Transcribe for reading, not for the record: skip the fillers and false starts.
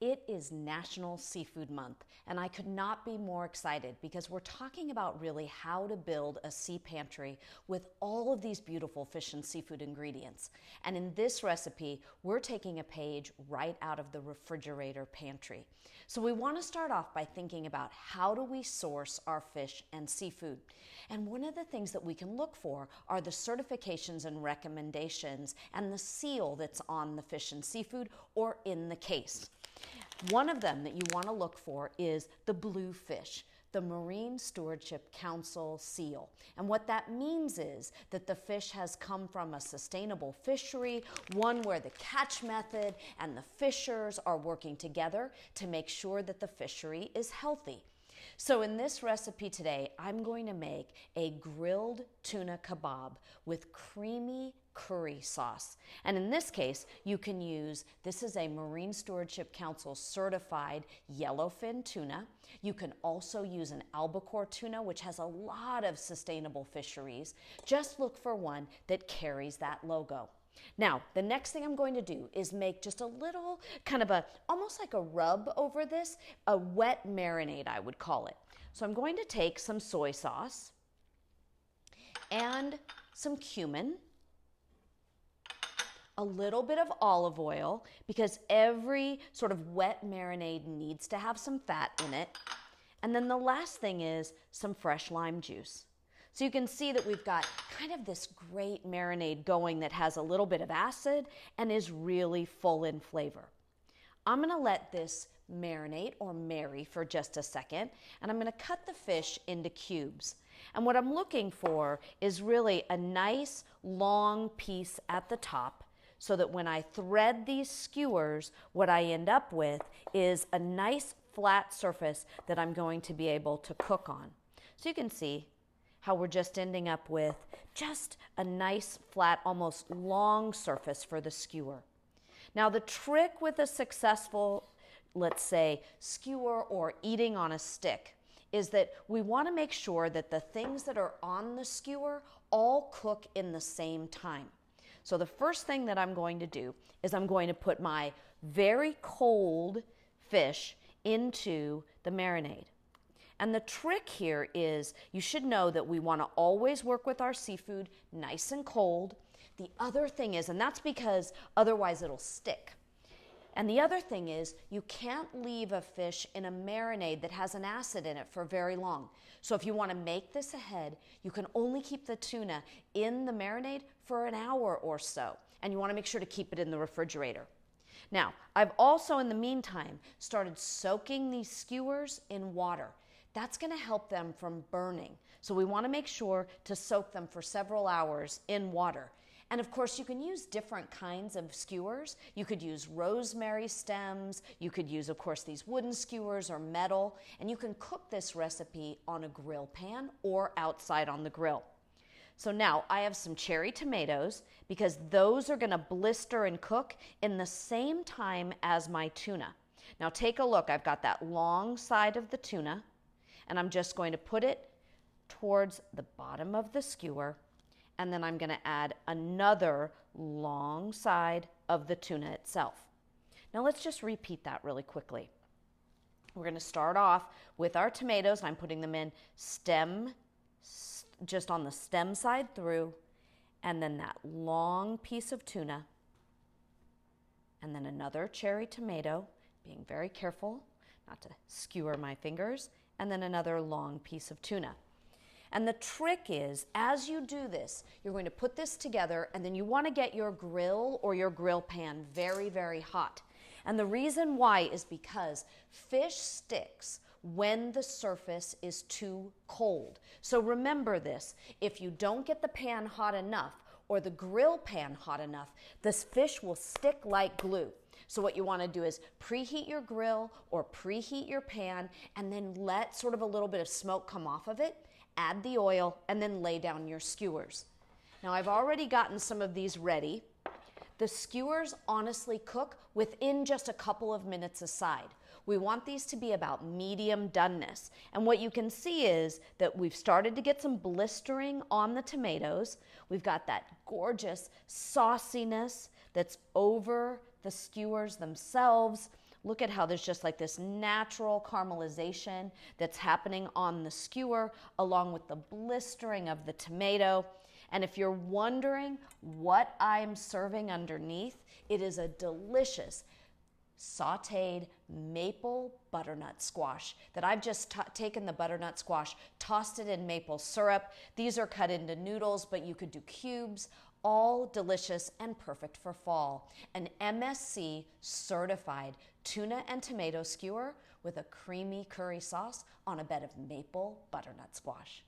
It is National Seafood Month, and I could not be more excited because we're talking about really how to build a sea pantry with all of these beautiful fish and seafood ingredients. And in this recipe, we're taking a page right out of the refrigerator pantry. So we want to start off by thinking about how do we source our fish and seafood. And one of the things that we can look for are the certifications and recommendations and the seal that's on the fish and seafood or in the case. One of them that you want to look for is the blue fish, the Marine Stewardship Council seal. And what that means is that the fish has come from a sustainable fishery, one where the catch method and the fishers are working together to make sure that the fishery is healthy. So in this recipe today, I'm going to make a grilled tuna kabob with creamy curry sauce. And in this case, you can use, this is a Marine Stewardship Council certified yellowfin tuna. You can also use an albacore tuna, which has a lot of sustainable fisheries. Just look for one that carries that logo. Now, the next thing I'm going to do is make just a little kind of almost like a rub over this, a wet marinade, I would call it. So I'm going to take some soy sauce and some cumin, a little bit of olive oil, because every sort of wet marinade needs to have some fat in it. And then the last thing is some fresh lime juice. So you can see that we've got kind of this great marinade going that has a little bit of acid and is really full in flavor. I'm going to let this marinate or marry for just a second, and I'm going to cut the fish into cubes. And what I'm looking for is really a nice long piece at the top, so that when I thread these skewers, what I end up with is a nice flat surface that I'm going to be able to cook on. So you can see how we're just ending up with just a nice flat, almost long surface for the skewer. Now the trick with a successful, let's say, skewer or eating on a stick is that we want to make sure that the things that are on the skewer all cook in the same time. So the first thing that I'm going to do is I'm going to put my very cold fish into the marinade. And the trick here is you should know that we want to always work with our seafood nice and cold. The other thing is, and that's because otherwise it'll stick. And the other thing is you can't leave a fish in a marinade that has an acid in it for very long. So if you want to make this ahead, you can only keep the tuna in the marinade for an hour or so. And you want to make sure to keep it in the refrigerator. Now, I've also in the meantime started soaking these skewers in water. That's going to help them from burning. So we want to make sure to soak them for several hours in water. And of course, you can use different kinds of skewers. You could use rosemary stems. You could use, of course, these wooden skewers or metal. And you can cook this recipe on a grill pan or outside on the grill. So now I have some cherry tomatoes because those are going to blister and cook in the same time as my tuna. Now take a look. I've got that long side of the tuna. And I'm just going to put it towards the bottom of the skewer, and then I'm going to add another long side of the tuna itself. Now let's just repeat that really quickly. We're going to start off with our tomatoes, and I'm putting them in stem, just on the stem side through, and then that long piece of tuna, and then another cherry tomato, being very careful not to skewer my fingers, and then another long piece of tuna. And the trick is, as you do this, you're going to put this together, and then you want to get your grill or your grill pan very, very hot. And the reason why is because fish sticks when the surface is too cold. So remember this, if you don't get the pan hot enough or the grill pan hot enough, this fish will stick like glue. So what you want to do is preheat your grill or preheat your pan and then let sort of a little bit of smoke come off of it, add the oil, and then lay down your skewers. Now I've already gotten some of these ready. The skewers honestly cook within just a couple of minutes aside. We want these to be about medium doneness. And what you can see is that we've started to get some blistering on the tomatoes. We've got that gorgeous sauciness that's over the skewers themselves. look at how there's just like this natural caramelization that's happening on the skewer along with the blistering of the tomato. And if you're wondering what I'm serving underneath, it is a delicious sauteed maple butternut squash that I've just taken the butternut squash, tossed it in maple syrup. These are cut into noodles, but you could do cubes. All delicious and perfect for fall. An MSC certified tuna and tomato skewer with a creamy curry sauce on a bed of maple butternut squash.